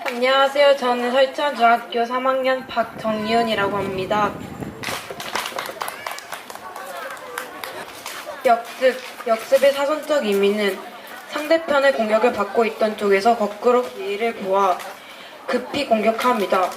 안녕하세요. 저는 설천중학교 3학년 박정이은이라고 합니다. 역습의 사전적 의미는 상대편의 공격을 받고 있던 쪽에서 거꾸로 기회를 보아 급히 공격합니다.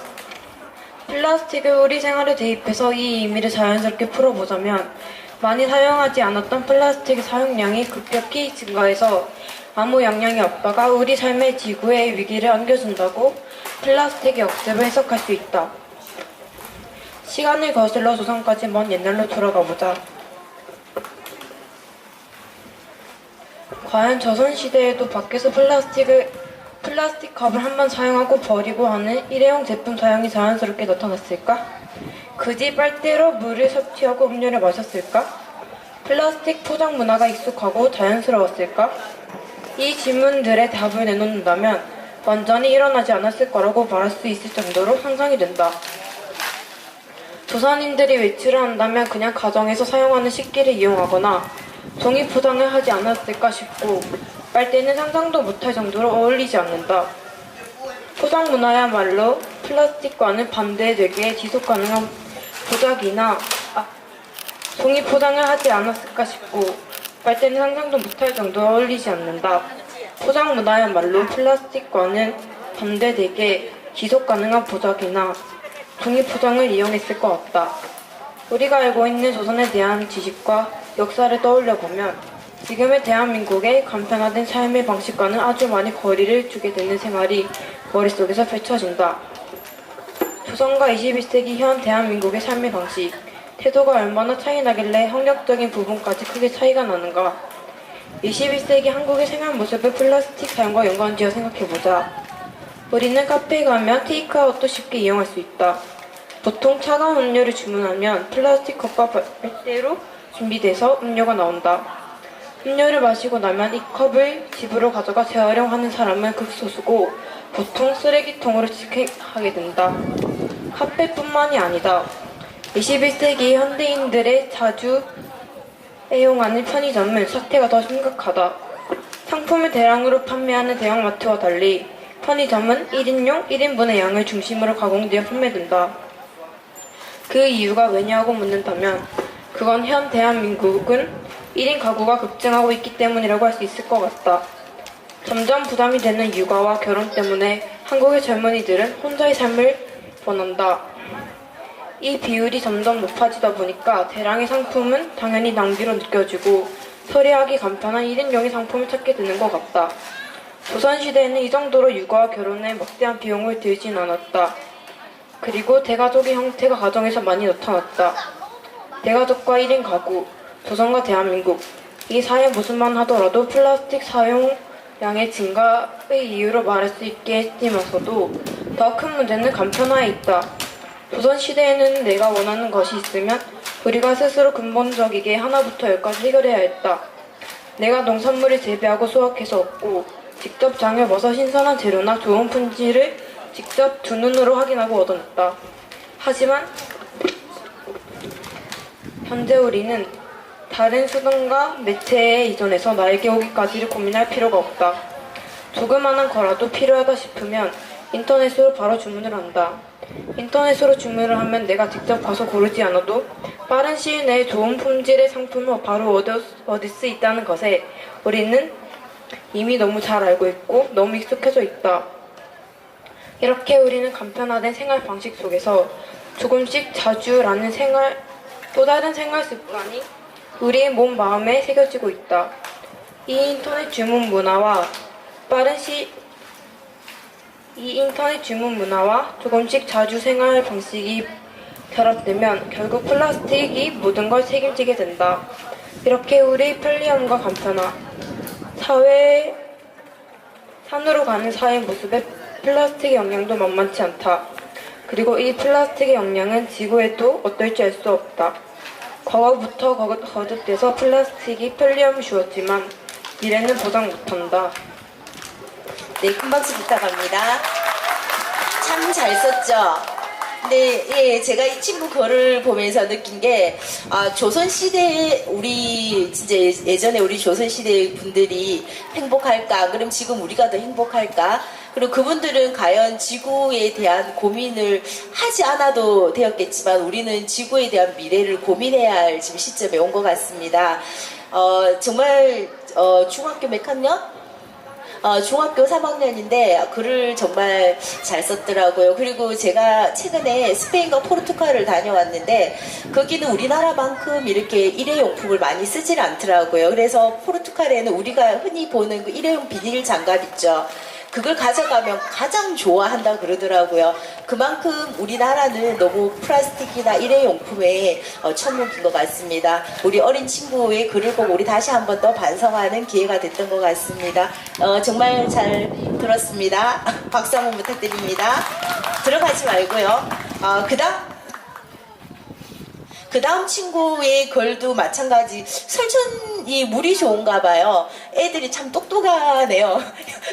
플라스틱을 우리 생활에 대입해서 이 의미를 자연스럽게 풀어보자면, 많이 사용하지 않았던 플라스틱의 사용량이 급격히 증가해서 아무 영향이 없다가 우리 삶의 지구에 위기를 안겨준다고 플라스틱의 역습을 해석할 수 있다. 시간을 거슬러 조선까지 먼 옛날로 돌아가보자. 과연 조선시대에도 밖에서 플라스틱 컵을 한 번 사용하고 버리고 하는 일회용 제품 사용이 자연스럽게 나타났을까? 그지 빨대로 물을 섭취하고 음료를 마셨을까? 플라스틱 포장 문화가 익숙하고 자연스러웠을까? 이 질문들의 답을 내놓는다면 완전히 일어나지 않았을 거라고 말할 수 있을 정도로 상상이 된다. 조선인들이 외출을 한다면 그냥 가정에서 사용하는 식기를 이용하거나 종이 포장을 하지 않았을까 싶고, 빨대는 상상도 못할 정도로 어울리지 않는다. 포장 문화야말로 플라스틱과는 반대되게 지속 가능한 보자기나 종이 포장을 하지 않았을까 싶고, 빨대는 상상도 못할 정도로 어울리지 않는다. 포장 문화야말로 플라스틱과는 반대되게 지속 가능한 보자기나 종이 포장을 이용했을 것 같다. 우리가 알고 있는 조선에 대한 지식과 역사를 떠올려 보면 지금의 대한민국의 간편화된 삶의 방식과는 아주 많이 거리를 두게 되는 생활이 머릿속에서 펼쳐진다. 조선과 21세기 현 대한민국의 삶의 방식, 태도가 얼마나 차이 나길래 학력적인 부분까지 크게 차이가 나는가? 21세기 한국의 생활 모습을 플라스틱 사용과 연관지어 생각해보자. 우리는 카페에 가면 테이크아웃도 쉽게 이용할 수 있다. 보통 차가운 음료를 주문하면 플라스틱 컵과 빨대로 준비돼서 음료가 나온다. 음료를 마시고 나면 이 컵을 집으로 가져가 재활용하는 사람은 극소수고 보통 쓰레기통으로 직행하게 된다. 카페뿐만이 아니다. 21세기 현대인들의 자주 애용하는 편의점은 사태가 더 심각하다. 상품을 대량으로 판매하는 대형마트와 달리 편의점은 1인용 1인분의 양을 중심으로 가공되어 판매된다. 그 이유가 왜냐고 묻는다면 그건 현 대한민국은 1인 가구가 급증하고 있기 때문이라고 할 수 있을 것 같다. 점점 부담이 되는 육아와 결혼 때문에 한국의 젊은이들은 혼자의 삶을 원한다. 이 비율이 점점 높아지다 보니까 대량의 상품은 당연히 낭비로 느껴지고 처리하기 간편한 1인용의 상품을 찾게 되는 것 같다. 조선시대에는 이 정도로 육아와 결혼에 막대한 비용을 들진 않았다. 그리고 대가족의 형태가 가정에서 많이 나타났다. 대가족과 1인 가구, 조선과 대한민국, 이 사회 모습만 하더라도 플라스틱 사용량의 증가의 이유로 말할 수 있게 했지만서도 더 큰 문제는 간편화에 있다. 조선시대에는 내가 원하는 것이 있으면 우리가 스스로 근본적이게 하나부터 열까지 해결해야 했다. 내가 농산물을 재배하고 수확해서 얻고 직접 장을 봐서 신선한 재료나 좋은 품질을 직접 두 눈으로 확인하고 얻어냈다. 하지만 현재 우리는 다른 수단과 매체에 의존해서 나에게 오기까지를 고민할 필요가 없다. 조그만한 거라도 필요하다 싶으면 인터넷으로 바로 주문을 한다. 인터넷으로 주문을 하면 내가 직접 가서 고르지 않아도 빠른 시일 내에 좋은 품질의 상품을 바로 얻을 수 있다는 것에 우리는 이미 너무 잘 알고 있고 너무 익숙해져 있다. 이렇게 우리는 간편화된 생활 방식 속에서 조금씩 자주라는 또 다른 생활 습관이 우리의 몸 마음에 새겨지고 있다. 이 인터넷 주문 문화와 조금씩 자주 생활 방식이 결합되면 결국 플라스틱이 모든 걸 책임지게 된다. 이렇게 우리의 편리함과 간편화, 산으로 가는 사회 모습에 플라스틱의 영향도 만만치 않다. 그리고 이 플라스틱의 영향은 지구에도 어떨지 알 수 없다. 과거부터 거듭돼서 플라스틱이 편리함을 주었지만 미래는 보장 못한다. 네, 큰 박수 부탁합니다. 참 잘 썼죠? 네, 예, 제가 이 친구 글을 보면서 느낀 게, 조선시대, 진짜 예전에 우리 조선시대 분들이 행복할까? 그럼 지금 우리가 더 행복할까? 그리고 그분들은 과연 지구에 대한 고민을 하지 않아도 되었겠지만 우리는 지구에 대한 미래를 고민해야 할 지금 시점에 온 것 같습니다. 정말 중학교 몇 학년? 중학교 3학년인데 글을 정말 잘 썼더라고요. 그리고 제가 최근에 스페인과 포르투갈을 다녀왔는데 거기는 우리나라만큼 이렇게 일회용품을 많이 쓰질 않더라고요. 그래서 포르투갈에는 우리가 흔히 보는 그 일회용 비닐 장갑 있죠. 그걸 가져가면 가장 좋아한다 그러더라고요. 그만큼 우리나라는 너무 플라스틱이나 일회용품에 천국인 것 같습니다. 우리 어린 친구의 글을 보고 우리 다시 한 번 더 반성하는 기회가 됐던 것 같습니다. 정말 잘 들었습니다. 박수 한번 부탁드립니다. 들어가지 말고요. 그 다음 친구의 글도 마찬가지. 설천이 물이 좋은가 봐요. 애들이 참 똑똑하네요.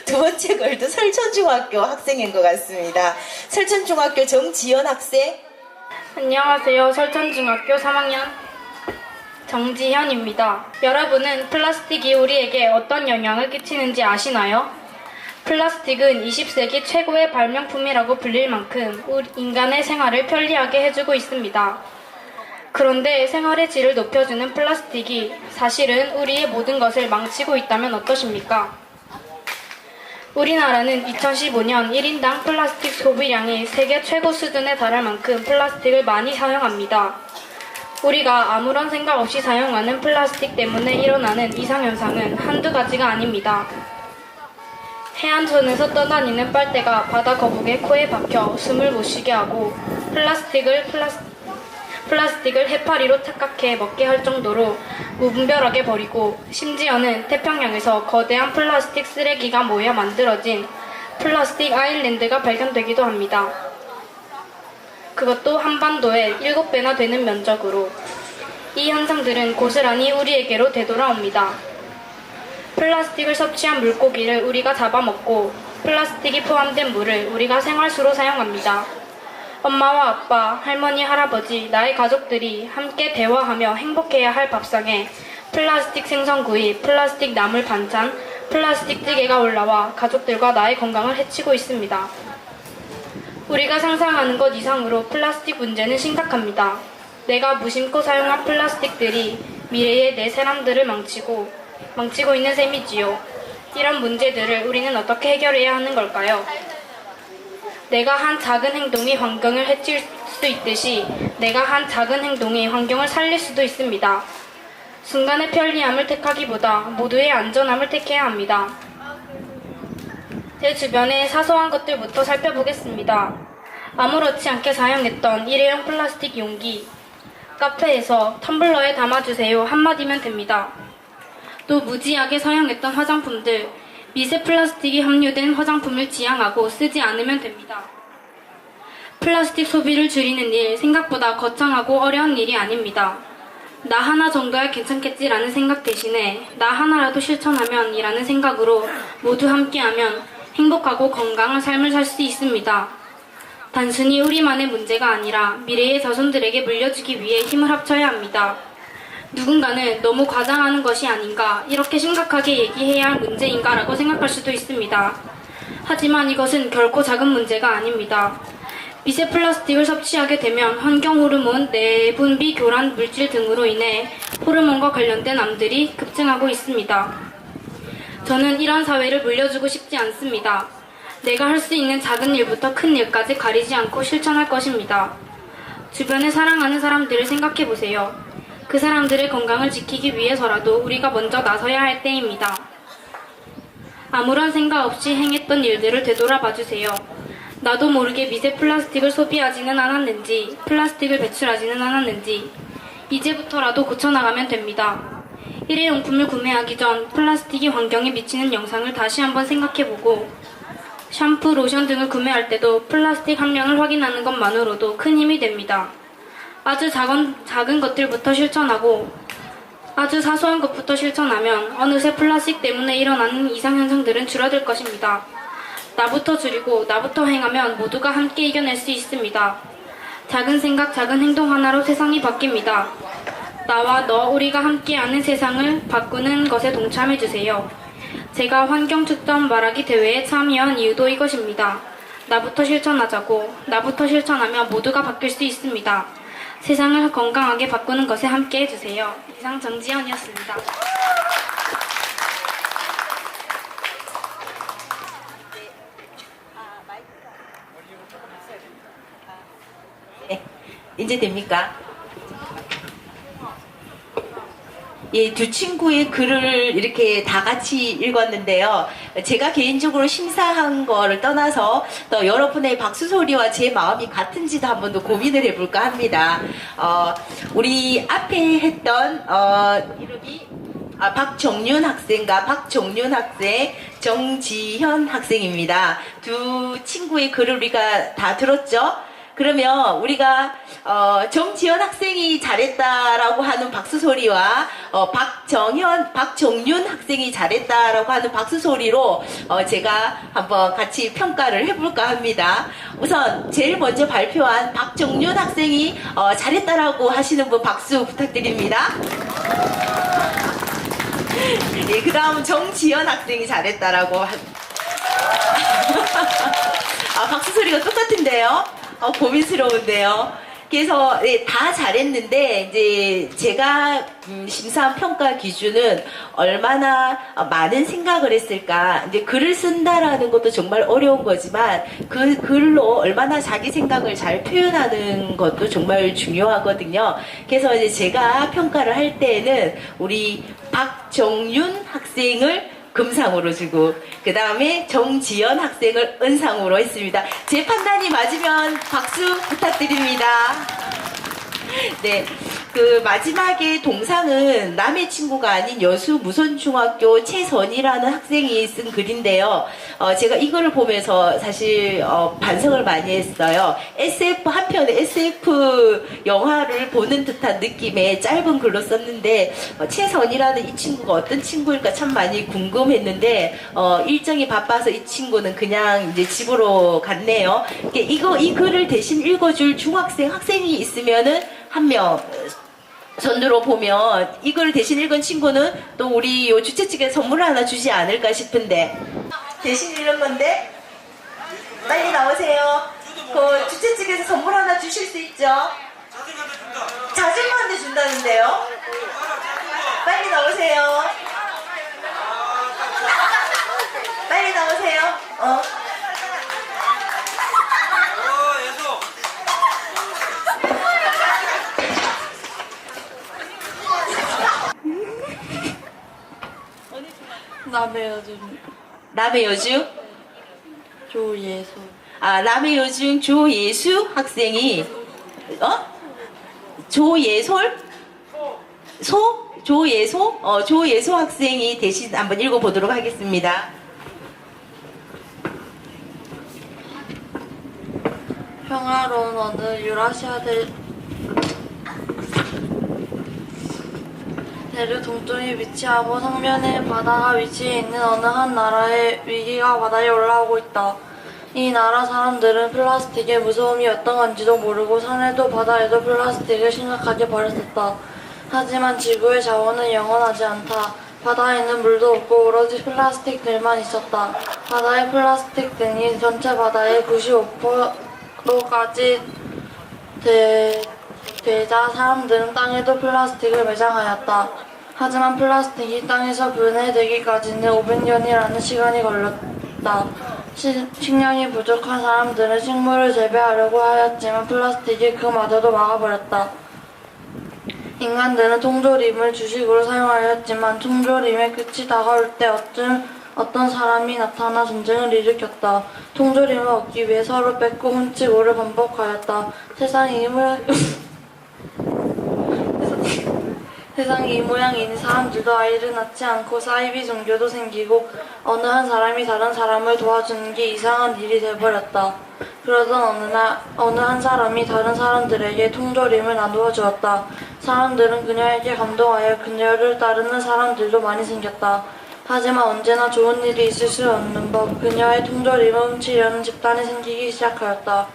두 번째 글도 설천중학교 학생인 것 같습니다. 설천중학교 정지연 학생. 안녕하세요. 설천중학교 3학년 정지현입니다. 여러분은 플라스틱이 우리에게 어떤 영향을 끼치는지 아시나요? 플라스틱은 20세기 최고의 발명품이라고 불릴 만큼 인간의 생활을 편리하게 해주고 있습니다. 그런데 생활의 질을 높여주는 플라스틱이 사실은 우리의 모든 것을 망치고 있다면 어떠십니까? 우리나라는 2015년 1인당 플라스틱 소비량이 세계 최고 수준에 달할 만큼 플라스틱을 많이 사용합니다. 우리가 아무런 생각 없이 사용하는 플라스틱 때문에 일어나는 이상현상은 한두 가지가 아닙니다. 해안선에서 떠다니는 빨대가 바다 거북의 코에 박혀 숨을 못 쉬게 하고 플라스틱을 해파리로 착각해 먹게 할 정도로 무분별하게 버리고 심지어는 태평양에서 거대한 플라스틱 쓰레기가 모여 만들어진 플라스틱 아일랜드가 발견되기도 합니다. 그것도 한반도의 7배나 되는 면적으로. 이 현상들은 고스란히 우리에게로 되돌아옵니다. 플라스틱을 섭취한 물고기를 우리가 잡아먹고 플라스틱이 포함된 물을 우리가 생활수로 사용합니다. 엄마와 아빠, 할머니, 할아버지, 나의 가족들이 함께 대화하며 행복해야 할 밥상에 플라스틱 생선구이, 플라스틱 나물 반찬, 플라스틱 찌개가 올라와 가족들과 나의 건강을 해치고 있습니다. 우리가 상상하는 것 이상으로 플라스틱 문제는 심각합니다. 내가 무심코 사용한 플라스틱들이 미래의 내 사람들을 망치고 있는 셈이지요. 이런 문제들을 우리는 어떻게 해결해야 하는 걸까요? 내가 한 작은 행동이 환경을 해칠 수 있듯이 내가 한 작은 행동이 환경을 살릴 수도 있습니다. 순간의 편리함을 택하기보다 모두의 안전함을 택해야 합니다. 제 주변의 사소한 것들부터 살펴보겠습니다. 아무렇지 않게 사용했던 일회용 플라스틱 용기, 카페에서 텀블러에 담아주세요 한마디면 됩니다. 또 무지하게 사용했던 화장품들, 미세 플라스틱이 함유된 화장품을 지양하고 쓰지 않으면 됩니다. 플라스틱 소비를 줄이는 일 생각보다 거창하고 어려운 일이 아닙니다. 나 하나 정도야 괜찮겠지라는 생각 대신에 나 하나라도 실천하면 이라는 생각으로 모두 함께하면 행복하고 건강한 삶을 살 수 있습니다. 단순히 우리만의 문제가 아니라 미래의 자손들에게 물려주기 위해 힘을 합쳐야 합니다. 누군가는 너무 과장하는 것이 아닌가, 이렇게 심각하게 얘기해야 할 문제인가 라고 생각할 수도 있습니다. 하지만 이것은 결코 작은 문제가 아닙니다. 미세 플라스틱을 섭취하게 되면 환경 호르몬, 내분비 교란 물질 등으로 인해 호르몬과 관련된 암들이 급증하고 있습니다. 저는 이런 사회를 물려주고 싶지 않습니다. 내가 할 수 있는 작은 일부터 큰 일까지 가리지 않고 실천할 것입니다. 주변에 사랑하는 사람들을 생각해보세요. 그 사람들의 건강을 지키기 위해서라도 우리가 먼저 나서야 할 때입니다. 아무런 생각 없이 행했던 일들을 되돌아봐주세요. 나도 모르게 미세 플라스틱을 소비하지는 않았는지, 플라스틱을 배출하지는 않았는지 이제부터라도 고쳐나가면 됩니다. 일회용품을 구매하기 전 플라스틱이 환경에 미치는 영향을 다시 한번 생각해보고 샴푸, 로션 등을 구매할 때도 플라스틱 함량을 확인하는 것만으로도 큰 힘이 됩니다. 아주 작은 것들부터 실천하고 아주 사소한 것부터 실천하면 어느새 플라스틱 때문에 일어나는 이상현상들은 줄어들 것입니다. 나부터 줄이고 나부터 행하면 모두가 함께 이겨낼 수 있습니다. 작은 생각, 작은 행동 하나로 세상이 바뀝니다. 나와 너, 우리가 함께하는 세상을 바꾸는 것에 동참해주세요. 제가 환경 특전 말하기 대회에 참여한 이유도 이것입니다. 나부터 실천하자고. 나부터 실천하면 모두가 바뀔 수 있습니다. 세상을 건강하게 바꾸는 것에 함께 해주세요. 이상 정지연이었습니다. 네, 이제 됩니까? 예, 두 친구의 글을 이렇게 다 같이 읽었는데요. 제가 개인적으로 심사한 거를 떠나서 또 여러분의 박수 소리와 제 마음이 같은지도 한번 더 고민을 해볼까 합니다. 우리 앞에 했던 이름이 박정윤 학생과 박종윤 학생, 정지현 학생입니다. 두 친구의 글을 우리가 다 들었죠? 그러면 우리가 정지현 학생이 잘했다라고 하는 박수 소리와 박정윤 학생이 잘했다라고 하는 박수 소리로 제가 한번 같이 평가를 해볼까 합니다. 우선 제일 먼저 발표한 박정윤 학생이 잘했다라고 하시는 분 박수 부탁드립니다. 예, 그 다음 정지현 학생이 잘했다라고 박수 소리가 똑같은데요. 고민스러운데요. 그래서 다 잘했는데 이제 제가 심사한 평가 기준은 얼마나 많은 생각을 했을까. 이제 글을 쓴다라는 것도 정말 어려운 거지만 그 글로 얼마나 자기 생각을 잘 표현하는 것도 정말 중요하거든요. 그래서 이제 제가 평가를 할 때에는 우리 박정윤 학생을 금상으로 주고 그 다음에 정지연 학생을 은상으로 했습니다. 제 판단이 맞으면 박수 부탁드립니다. 네, 그 마지막에 동상은 남의 친구가 아닌 여수 무선중학교 최선이라는 학생이 쓴 글인데요. 제가 이거를 보면서 사실 반성을 많이 했어요. 한편의 SF 영화를 보는 듯한 느낌의 짧은 글로 썼는데 최선이라는 이 친구가 어떤 친구일까 참 많이 궁금했는데 일정이 바빠서 이 친구는 그냥 이제 집으로 갔네요. 이 글을 대신 읽어줄 학생이 있으면은 한 명 선두로 보면 이걸 대신 읽은 친구는 또 우리 요 주최 측에 선물 하나 주지 않을까 싶은데 대신 읽은 건데 빨리 나오세요. 그 주최 측에서 선물 하나 주실 수 있죠? 자전거 한 대 준다는데요. 빨리 나오세요. 빨리 나오세요. 남의 여중 조예솔. 남의 여중 조예수 학생이 조예솔? 조예소 학생이 대신 한번 읽어보도록 하겠습니다. 평화로운 어느 유라시아 대륙 동쪽에 위치하고 성면의 바다가 위치해 있는 어느 한 나라의 위기가 바다에 올라오고 있다. 이 나라 사람들은 플라스틱의 무서움이 어떤 건지도 모르고 산에도 바다에도 플라스틱을 심각하게 버렸었다. 하지만 지구의 자원은 영원하지 않다. 바다에는 물도 없고 오로지 플라스틱들만 있었다. 바다의 플라스틱 등이 전체 바다의 95%까지 되자 사람들은 땅에도 플라스틱을 매장하였다. 하지만 플라스틱이 땅에서 분해되기까지는 500년이라는 시간이 걸렸다. 식량이 부족한 사람들은 식물을 재배하려고 하였지만 플라스틱이 그마저도 막아버렸다. 인간들은 통조림을 주식으로 사용하였지만 통조림의 끝이 다가올 때 어떤 사람이 나타나 전쟁을 일으켰다. 통조림을 얻기 위해 서로 뺏고 훔치고를 반복하였다. 세상이 이 모양이니 사람들도 아이를 낳지 않고 사이비 종교도 생기고 어느 한 사람이 다른 사람을 도와주는 게 이상한 일이 돼버렸다. 그러던 어느 한 사람이 다른 사람들에게 통조림을 나누어 주었다. 사람들은 그녀에게 감동하여 그녀를 따르는 사람들도 많이 생겼다. 하지만 언제나 좋은 일이 있을 수 없는 법 그녀의 통조림을 훔치려는 집단이 생기기 시작하였다.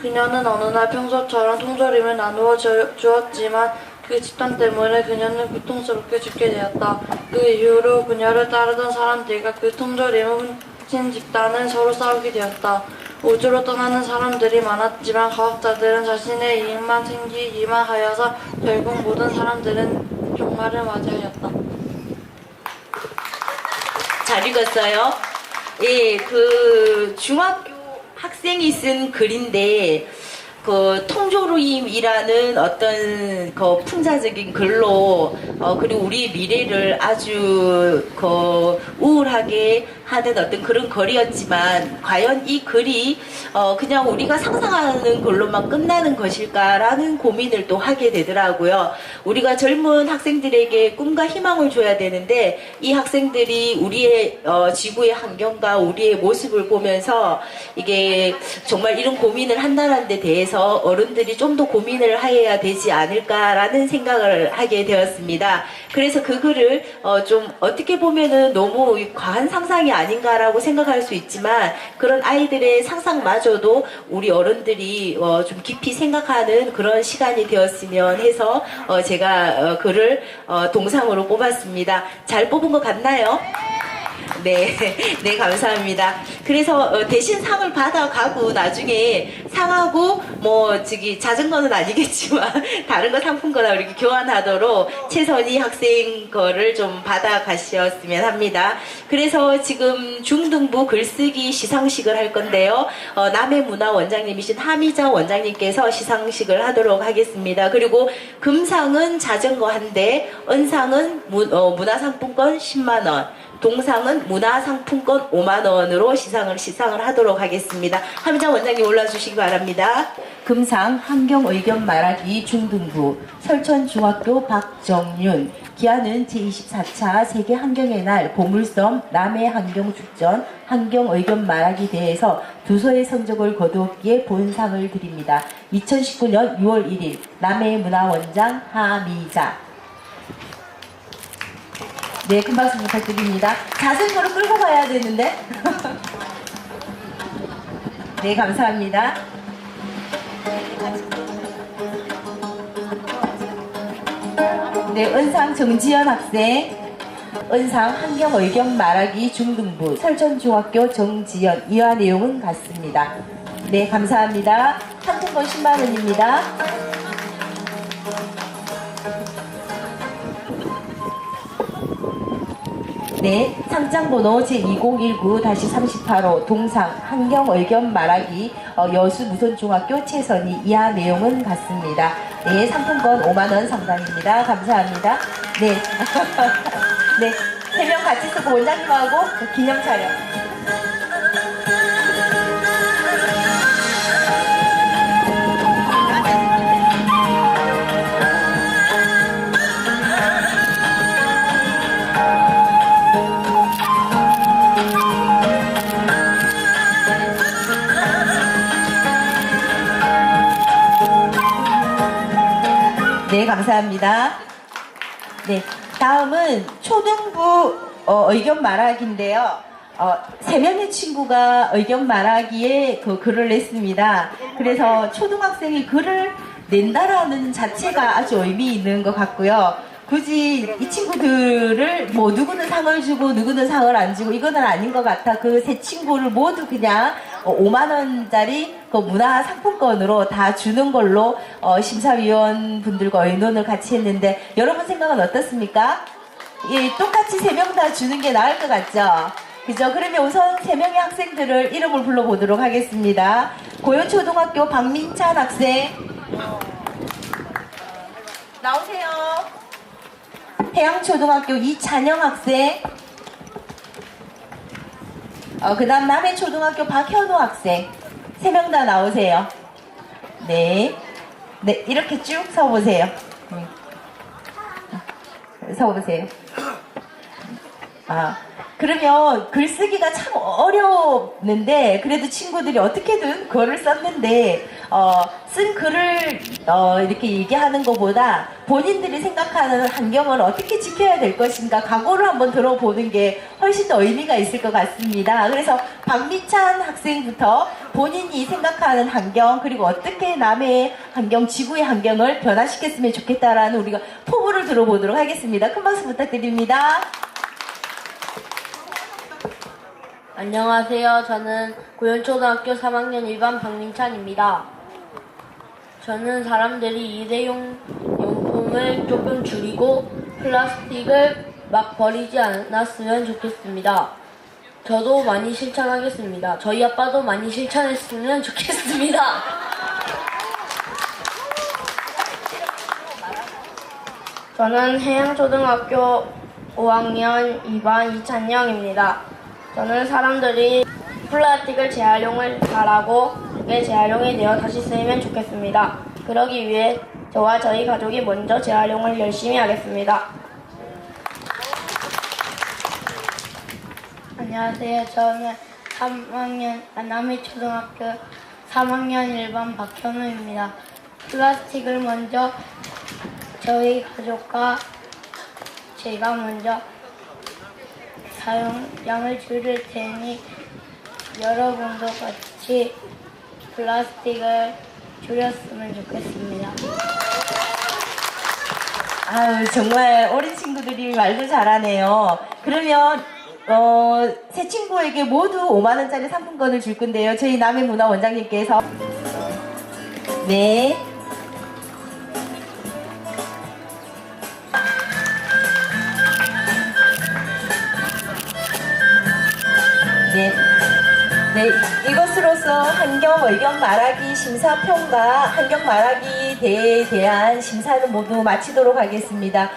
그녀는 어느 날 평소처럼 통조림을 나누어 주었지만 그 집단 때문에 그녀는 고통스럽게 죽게 되었다. 그 이후로 그녀를 따르던 사람들과 그 통조림을 훔친 집단은 서로 싸우게 되었다. 우주로 떠나는 사람들이 많았지만 과학자들은 자신의 이익만 챙기기만 하여서 결국 모든 사람들은 종말을 맞이하였다. 잘 읽었어요. 예, 그 중학교 학생이 쓴 글인데 그 통조림이라는 어떤 그 풍자적인 글로 그리고 우리 미래를 아주 그 우울하게 하는 어떤 그런 글이었지만 과연 이 글이 그냥 우리가 상상하는 글로만 끝나는 것일까라는 고민을 또 하게 되더라고요. 우리가 젊은 학생들에게 꿈과 희망을 줘야 되는데 이 학생들이 우리의 지구의 환경과 우리의 모습을 보면서 이게 정말 이런 고민을 한다는 데 대해서 어른들이 좀 더 고민을 해야 되지 않을까라는 생각을 하게 되었습니다. 그래서 그 글을 좀 어떻게 보면은 너무 과한 상상이 아닌가라고 생각할 수 있지만 그런 아이들의 상상마저도 우리 어른들이 좀 깊이 생각하는 그런 시간이 되었으면 해서 제가 글을 동상으로 뽑았습니다. 잘 뽑은 것 같나요? 네, 네, 감사합니다. 그래서 대신 상을 받아가고 나중에 상하고 자전거는 아니겠지만 다른 거 상품거나 이렇게 교환하도록 최선희 학생 거를 좀 받아가셨으면 합니다. 그래서 지금 중등부 글쓰기 시상식을 할 건데요. 남해문화 원장님이신 하미자 원장님께서 시상식을 하도록 하겠습니다. 그리고 금상은 자전거 한 대, 은상은 문화상품권 10만 원, 동상은 문화상품권 5만 원으로 시상을 하도록 하겠습니다. 하미자 원장님 올라주시기 바랍니다. 금상 환경의견 말하기 중등부 설천중학교 박정윤. 기한은 제24차 세계환경의 날 보물섬 남해환경축전 환경의견 말하기 대회에서 두서의 성적을 거두었기에 본상을 드립니다. 2019년 6월 1일 남해문화원장 하미자. 네, 큰 박수 부탁드립니다. 자전거로 끌고 가야 되는데. 네, 감사합니다. 네, 은상 정지연 학생. 은상 환경의견 말하기 중등부 설천중학교 정지연. 이와 내용은 같습니다. 네, 감사합니다. 상품권 10만 원입니다. 네, 상장번호 제2019-38호 동상 환경의견 말하기 여수무선중학교 최선희. 이하 내용은 같습니다. 네, 상품권 5만원 상당입니다. 감사합니다. 네. 네, 3명 같이 쓰고 원장님하고 기념 촬영. 네, 감사합니다. 네, 다음은 초등부 의견 말하기인데요. 3명의 친구가 의견 말하기에 그 글을 냈습니다. 그래서 초등학생이 글을 낸다라는 자체가 아주 의미 있는 것 같고요. 굳이 이 친구들을 누구는 상을 주고 누구는 상을 안 주고 이거는 아닌 것 같아. 그 세 친구를 모두 그냥 5만원짜리 그 문화상품권으로 다 주는 걸로 심사위원 분들과 의논을 같이 했는데 여러분 생각은 어떻습니까? 예, 똑같이 3명 다 주는 게 나을 것 같죠? 그죠? 그러면 우선 3명의 학생들을 이름을 불러보도록 하겠습니다. 고현초등학교 박민찬 학생. 나오세요. 해양초등학교 이찬영 학생. 그 다음 남해초등학교 박현우 학생. 3명 다 나오세요. 네. 네, 이렇게 쭉 서보세요. 서보세요. 그러면 글쓰기가 참 어려웠는데 그래도 친구들이 어떻게든 글을 썼는데 쓴 글을 이렇게 얘기하는 것보다 본인들이 생각하는 환경을 어떻게 지켜야 될 것인가 각오를 한번 들어보는 게 훨씬 더 의미가 있을 것 같습니다. 그래서 박미찬 학생부터 본인이 생각하는 환경 그리고 어떻게 남의 환경, 지구의 환경을 변화시켰으면 좋겠다라는 우리가 포부를 들어보도록 하겠습니다. 큰 박수 부탁드립니다. 안녕하세요. 저는 고현초등학교 3학년 1반 박민찬입니다. 저는 사람들이 일회용 용품을 조금 줄이고 플라스틱을 막 버리지 않았으면 좋겠습니다. 저도 많이 실천하겠습니다. 저희 아빠도 많이 실천했으면 좋겠습니다. 저는 해양초등학교 5학년 2반 이찬영입니다. 저는 사람들이 플라스틱을 재활용을 잘하고 그게 재활용이 되어 다시 쓰이면 좋겠습니다. 그러기 위해 저와 저희 가족이 먼저 재활용을 열심히 하겠습니다. 안녕하세요. 저는 3학년 남해초등학교 3학년 1반 박현우입니다. 플라스틱을 먼저 저희 가족과 제가 먼저 사용량을 줄일 테니 여러분도 같이 플라스틱을 줄였으면 좋겠습니다. 아유, 정말 어린 친구들이 말도 잘하네요. 그러면 세 친구에게 모두 5만원짜리 상품권을 줄 건데요. 저희 남해문화원장님께서 네. 네, 이것으로서 환경 의견 말하기 심사평가, 환경 말하기 대회에 대한 심사는 모두 마치도록 하겠습니다.